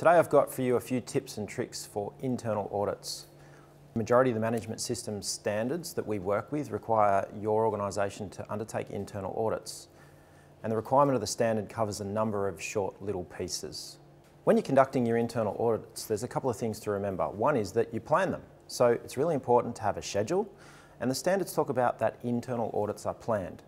Today I've got for you a few tips and tricks for internal audits. The majority of the management system standards that we work with require your organisation to undertake internal audits. And the requirement of the standard covers a number of short little pieces. When you're conducting your internal audits, there's a couple of things to remember. One is that you plan them. So it's really important to have a schedule, and the standards talk about that internal audits are planned.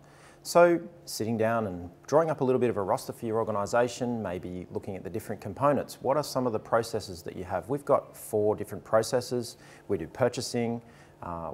So sitting down and drawing up a little bit of a roster for your organisation, maybe looking at the different components. What are some of the processes that you have? We've got 4 different processes. We do purchasing,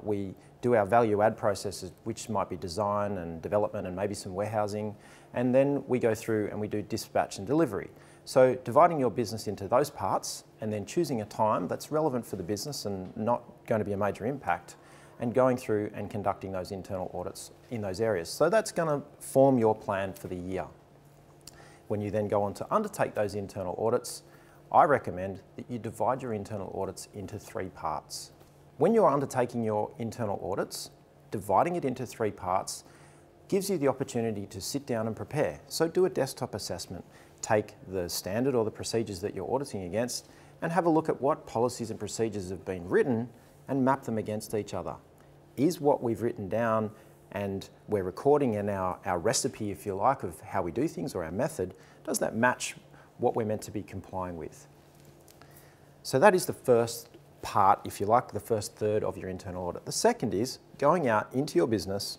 we do our value add processes, which might be design and development and maybe some warehousing. And then we go through and we do dispatch and delivery. So dividing your business into those parts and then choosing a time that's relevant for the business and not going to be a major impact, and going through and conducting those internal audits in those areas. So that's going to form your plan for the year. When you then go on to undertake those internal audits, I recommend that you divide your internal audits into 3 parts. When you're undertaking your internal audits, dividing it into 3 parts gives you the opportunity to sit down and prepare. So do a desktop assessment. Take the standard or the procedures that you're auditing against and have a look at what policies and procedures have been written and map them against each other. Is what we've written down and we're recording in our recipe, if you like, of how we do things or our method, does that match what we're meant to be complying with? So that is the first part, if you like, the first third of your internal audit. The second is going out into your business,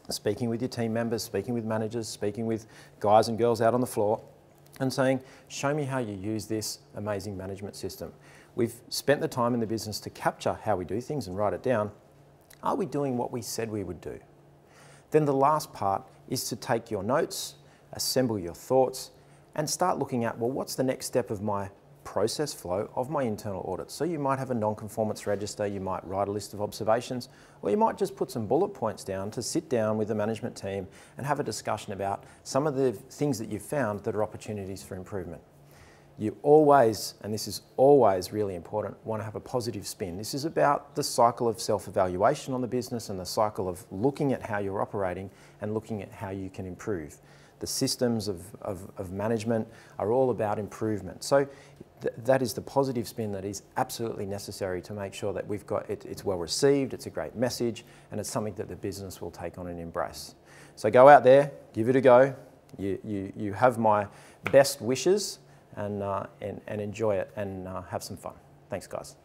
speaking with your team members, speaking with managers, speaking with guys and girls out on the floor and saying, show me how you use this amazing management system. We've spent the time in the business to capture how we do things and write it down. Are we doing what we said we would do? Then the last part is to take your notes, assemble your thoughts, and start looking at, well, what's the next step of my process flow of my internal audit? So you might have a non-conformance register, you might write a list of observations, or you might just put some bullet points down to sit down with the management team and have a discussion about some of the things that you've found that are opportunities for improvement. You always, and this is always really important, want to have a positive spin. This is about the cycle of self-evaluation on the business and the cycle of looking at how you're operating and looking at how you can improve. The systems of management are all about improvement. So that is the positive spin that is absolutely necessary to make sure that we've got it's well received, it's a great message, and it's something that the business will take on and embrace. So go out there, give it a go. You have my best wishes. And enjoy it and have some fun. Thanks, guys.